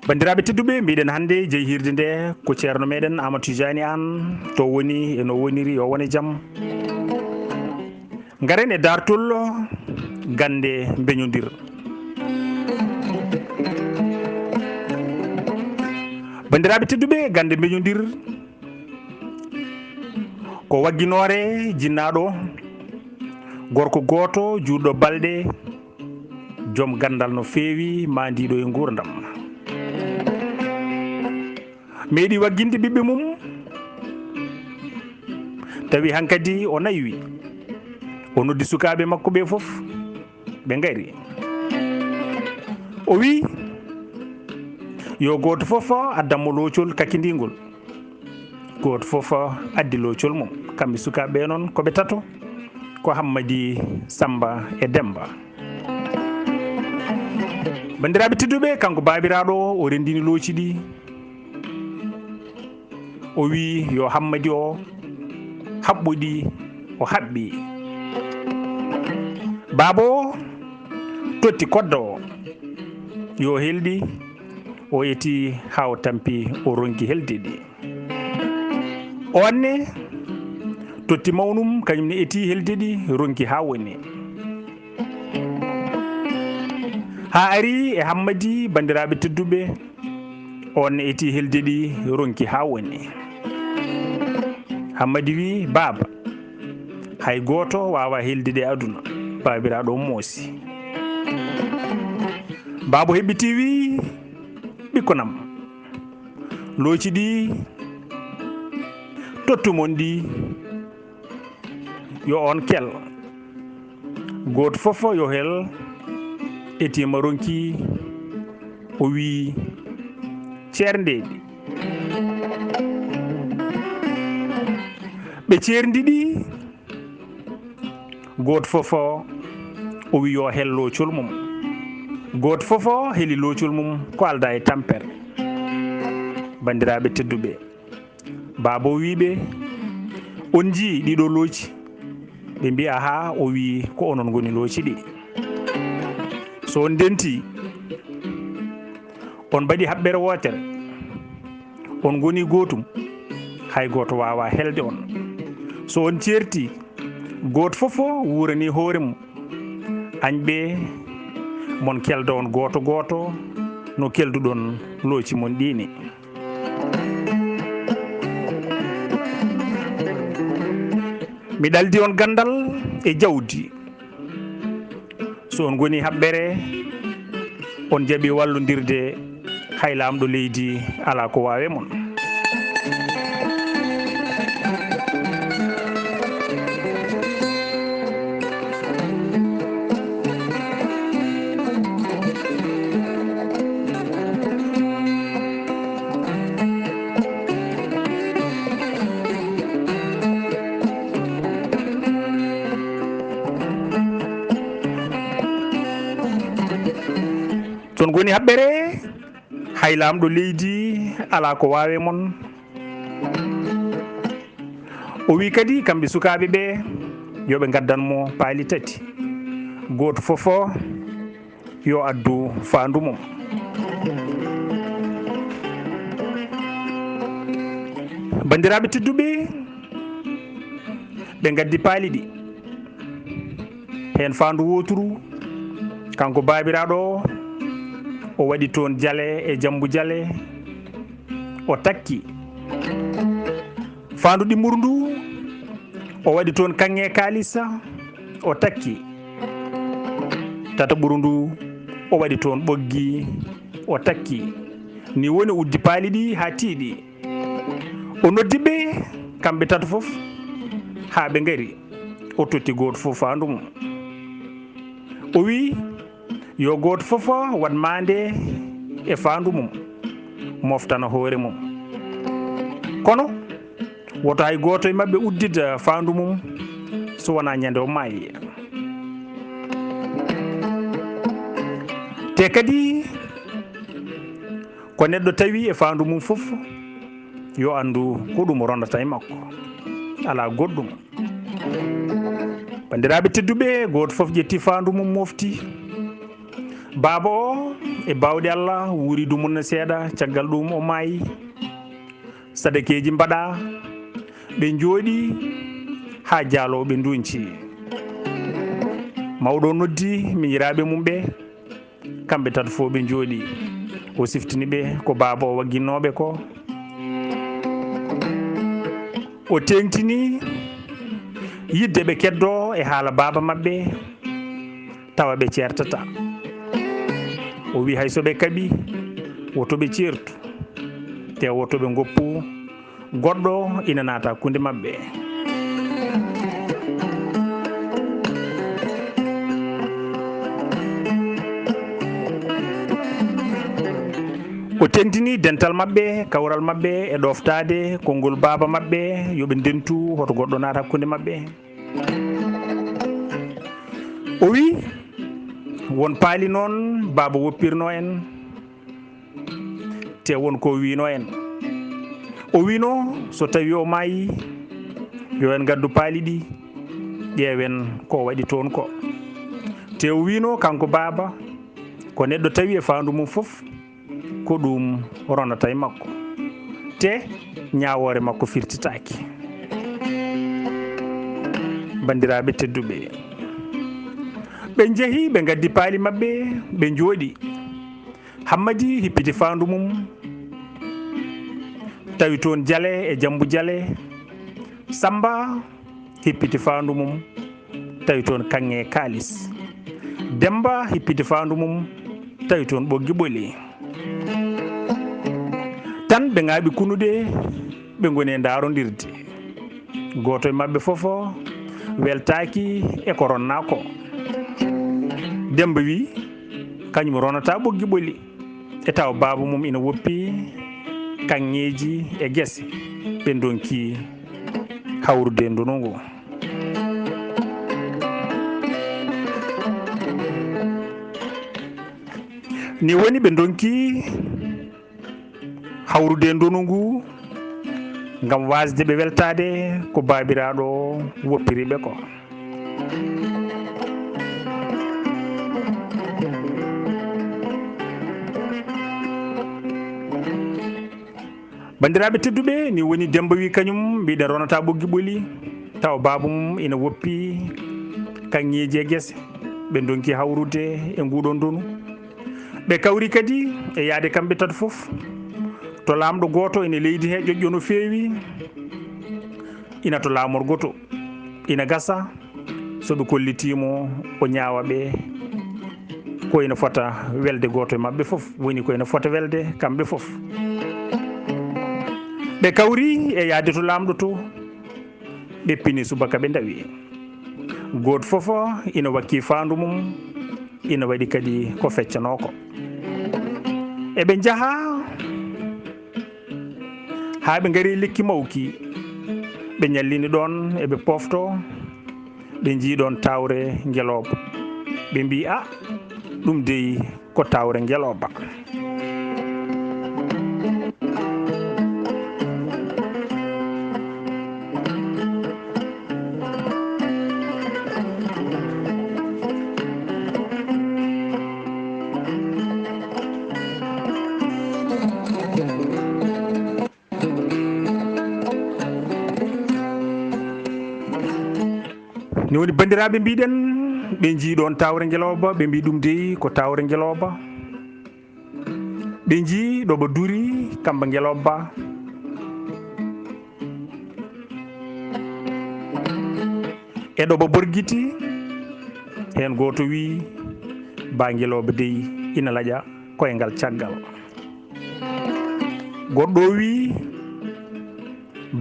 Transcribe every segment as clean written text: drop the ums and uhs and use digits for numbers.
bandiraɓe tedduɓe mbiɗen hannde jeeyi hirde nde ko ceerno meɗen Amadou Tidiani Anne to woni eno woniri yo wone jaam. Garen e dartol gande beñodir. bandiraɓe tedduɓe gande beñodir ko wagginore jinnaɗo gorko goto juɗɗo balɗe joom gandal no feewi mandiɗo e gurdam. meeɗi wagginde ɓiɓɓe mum tawi hankkadi o naywi o noddi sukaɓe makko ɓe foof ɓe gari o wi yo goto foof addanmo loocol kakkidigol, goto foof addi loocol mum. kamɓe sukaɓe noon koɓe tato ko Hammadi, Samba e Demba. bandiraɓe tedduɓe kanko babiraɗo o rendini looci ɗi o wi yo Hammadi o haɓɓoɗi o haɓɓi. baaba o totti kodda o yo helɗi o yeti ha o tampi o ronki helde ɗi. onne totti mawnum kañum ne eti helde ɗi ronki ha woni ha ari e Hammadi. bandiraɓe tedduɓe onne eti helde ɗi ronki ha woni. Hammadi wi baaba hay goto wawa helde ɗe aduna. babiraɗo moosi. baaba heɓɓiti wi ɓikkonam looci ɗi tottumon ɗi yo on kel, goto foof yo hel etima ronki. o wi ceerndeɗi ɓe ceerdiɗi goto foof o wi yo hel loocol mum. goto foof heeli loocol mum ko alda e tampere. bandiraɓe tedduɓe baaba o wiɓe on jii ɗiɗo looci? ɓe mbi aha. o wi ko onon goni looci ɗi. so on denti on mbaɗi haɓɓere wotere on goni gotum hay goto wawa helde on. so on ceerti goto foof wurani hoore mum añɓe mon kelda on goto goto no kelduɗon looci mon ɗini. mi ɗaldi on gandal e jawdi. so on goni haɓɓere on jaaɓi wallodirde hay lamɗo leydi ala ko wawe mon. son goni haɓɓere hay lamɗo leydi ala ko wawe mon. o wi kadi kamɓe sukaɓe ɓe yoɓe gaddanmo paali tati. goto foof yo addu fandu mum. bandiraɓe tedduɓe ɓe gaddi paali ɗi hen fandu woturu kanko babiraɗo o waɗi toon jale e jambu jale o takki. fandu ɗimmuru ndu o waɗi toon kanŋe kalissa o takki. tata ɓuru ndu o waɗi toon ɓoggi o takki. ni woni uddi paali ɗi ha tiiɗi. o noddiɓe kamɓe tata foof ha ɓe gari. o totti goto foof fandu mum. o wi yo goto foof wat mande e fandu mum moftana hoore mum. kono woto hay goto e mabɓe uddida fandu mum so wona ñande o maayi. te kadi ko neɗɗo tawi e faandu mum fof yo andu ko ɗum rondata e makko ala goɗɗum. bandiraɓe tedduɓe, goto fof ƴetti faandu mum mofti. baaba o e bawɗe Allah wuuri dumunna seeɗa, caggal ɗum o maayi. sadakeji mbaɗa, ɓe jooɗi ha jaaloɓe dunci. mawɗo noddi miñiraɓe mum ɓe, kamɓe tata fof ɓe jooɗi. o siftini ɓe ko baaba o wagguinoɓe ko. o tengtini yidde ɓe keddo e haala baaba mabɓe tawa ɓe ceertata. o wi hay soɓe kaaɓi wotoɓe ceertu, te wotoɓe goppu goɗɗo ina naata kunde mabɓe. o tentini dental mabɓe, kawral mabɓe e ɗoftade konngol baaba mabɓe yoɓe ndentu hoto goɗɗo naata hakkunde mabɓe. o wi won paali noon baaba woppirno en, te won ko wino en. o wino so tawi o maayi yo en gaddu paali ɗi ƴeewen ko waɗi toon ko. te o wino kanko baaba ko neɗɗo tawi e faandu mum fof ko ɗum ronata e makko, te ñawore makko firtitaki. bandiraɓe tedduɓe, ɓe jeehi ɓe gaddi paali mabɓe ɓe jooɗi. hammadi hippiti faandu mum, tawi toon jaale e jambu jaale. samba hippiti faandu mum, tawi toon kanŋe kaalis. demba hippiti faandu mum, tawi toon ɓoggi ɓoli. tan ɓe ŋaaɓi kunude ɓe goni e ndarodirde. goto e mabɓe fofo weltaki e ko ronna ko. demba wi kañum ronata ɓoggi ɓoli e taw baaba mum ina woppi kanŋeji e guese ɓe donki hawrude ndunugu. ni woni ɓe donki hawrude ndunugu ngam wasde ɓe weltade ko babiraɗo woppiriɓe ko. bandiraɓe tedduɓe, ni woni demba wi kañum mbiɗen ronata ɓoggi ɓoli taw baaba mum ina woppi kanŋeji e guese ɓe donki hawrude e nguɗon ndunu. ɓe kawri kadi e yaade kamɓe tati fof to lamɗo goto ene leydi he ƴoƴƴo no feewi, ina to laamor goto ina gasa soɓe kollitimo o ñaawa ɓe ko ina fota welde goto e mabɓe fof, woni ko ina fota welde kamɓe fof. ɓe kawri e yaade to lamɗo to ɓe pini subaka ɓe dawi. goto fof ina wakki faandu mum, ina waɗi kadi ko feccanoko. eɓe jaaha ha ɓe gaari lekki mawki, ɓe ñallini ɗon eɓe pofto, ɓe jiiɗon tawre ngeloba. ɓe mbi a ɗum dey ko tawre ngeloba. ni woni bandiraɓe mbiɗen ɓe jiiɗon tawre ngeloba, ɓe mbi ɗum dey ko tawre ngeloba. ɓe jii ɗoɓa duri kamba ngeloba. e ɗoɓa borgiti hen goto wi ba ngeloba dey ina laaƴa koye ngal caggal. goɗɗo wi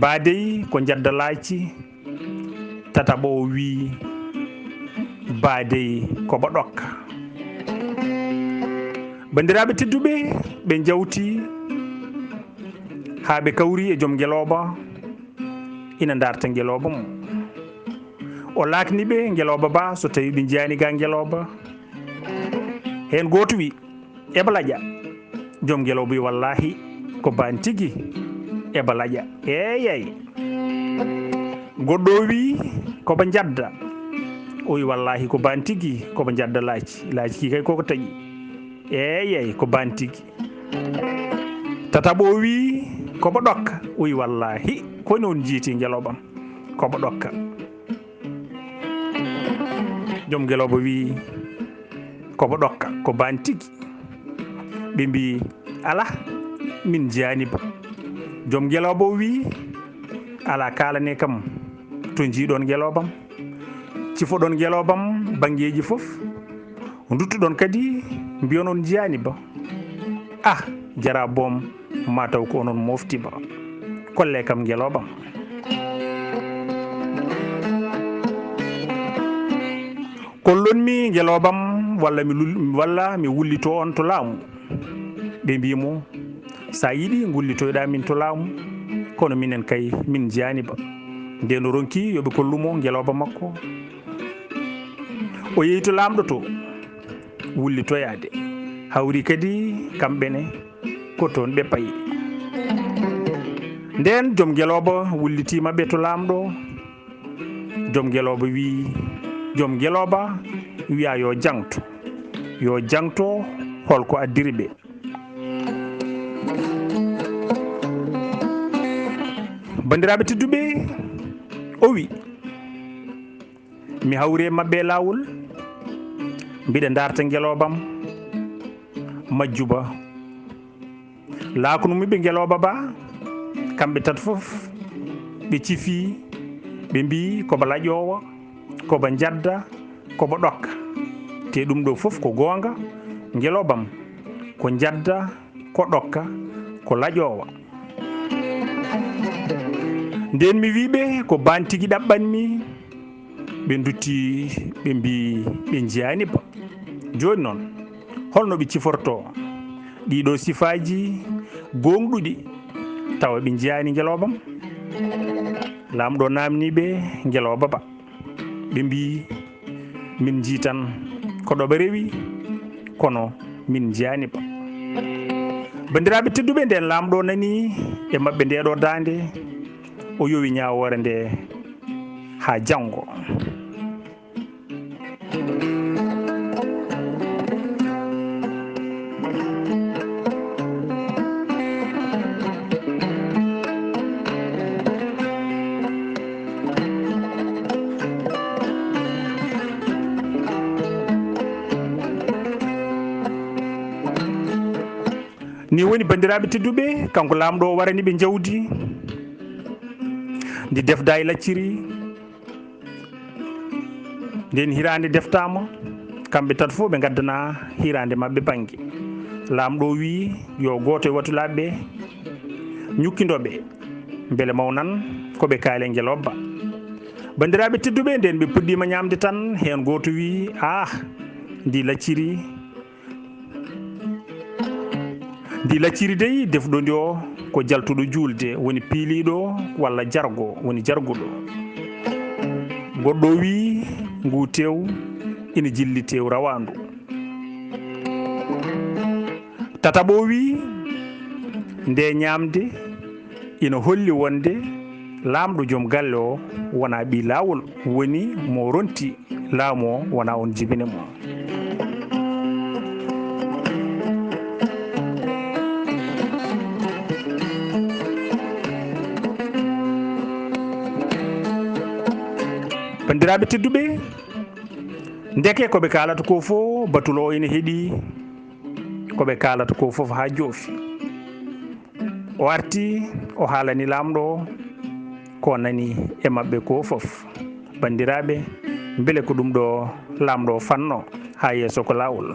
ba dey ko jadda laaci. tataɓo o wi baadey koɓa ɗokka. bandiraɓe tedduɓe, ɓe jawti ha ɓe kawri e joom ngeloba ina darta ngeloba mum. o lakni ɓe ngeloba ba so tawi ɓe jiyani ga ngeloba. hen goto wi eɓa laaƴa joom ngeloba wi wallahi ko ban tigi e balaƴa eyyi goɗɗo wi koɓe jadda o wi wallahi ko ban tigi koɓe jadda laaci ki kay koko taaƴi eyyi ko ban tigi tataɓo wi koɓe ɗokka o wi wallahi koni on jiiti ngeloɓam koɓe ɗokka joom ngeloba wi koɓe ɗokka ko ban tigi ɓe mbi ala min jiyani ba joom ngeloba wi ala kalane kam to jiiɗon ngelobam cifoɗon ngelobam banggueji foof duttuɗon kadi mbiyon on jiyani ba jara boom mataw ko onon mofti ba kolle kam ngelobam kollonmi ngelobam walla mi wullito on to laamu ɓe mbimo sa yiiɗi gullitoyɗa min to laamu kono minen kay min jiyani ba nden o ronki yoɓe kollumo ngeloba makko o yeehi to lamɗo to wullitoyade hawri kadi kamɓene ko toon ɓe payi nden joom ngeloba wullitima ɓe to lamɗo joom ngeloba wi joom ngeloba wiya yo jangto holko addiri ɓe bandiraɓe tedduɓe o wi mi hawri e mabɓe lawol mbiɗa darta ngelobam majjuba laakonumiɓe ngeloba ba kamɓe tati foof ɓe cifi ɓe mbi koɓe laƴowo koɓe jadda koɓe ɗokka te ɗum ɗo foof ko gonga ngelobam ko jadda ko ɗokka ko laƴowo nden mi wiɓe ko ban tigui ɗaɓɓanmi ɓe dutti ɓe mbi ɓe jiyani ba joni noon holno ɓe ciforto ɗiɗo sifaji gonɗuɗi tawa ɓe jiyani ngelobam lamɗo namniɓe ngeloba ba ɓe mbi min jiitan koɗoɓe rewi kono min jiyani ba bandiraɓe tedduɓe nden lamɗo nani e mabɓe ndeɗo dande o yowi ñawore nde ha janggo ni woni bandiraɓe tedduɓe kanko lamɗo o warani ɓe jawdi ndi defda e lacciri nden hirande deftama kamɓe tati fof ɓe gaddana hirande mabɓe banggue lamɗo wi yo goto e watulaɓe ɓe ñukkidoɓe beele mawnan koɓe kaali e ngelobba bandiraɓe tedduɓe nden ɓe puɗɗima ñamde tan hen goto wi ndi lacciri dey defɗo ndi o ko jaltuɗo julde woni piiliɗo walla jargo woni jarguɗo goɗɗo wi ngu tew ina jilli tew rawandu tataɓo wi nde ñamde ina holli wonde lamɗo joom galle o wona ɓi lawol woni mo ronti laamu o wona on jibine mo bandiraɓe tedduɓe ndeke koɓe kalata ko fof batulo o ina heeɗi koɓe kalata ko fof ha joofi o arti o haalani lamɗo ko nani e mabɓe ko fof bandiraɓe beele ko ɗum ɗo lamɗo fanno ha yeeso ko lawol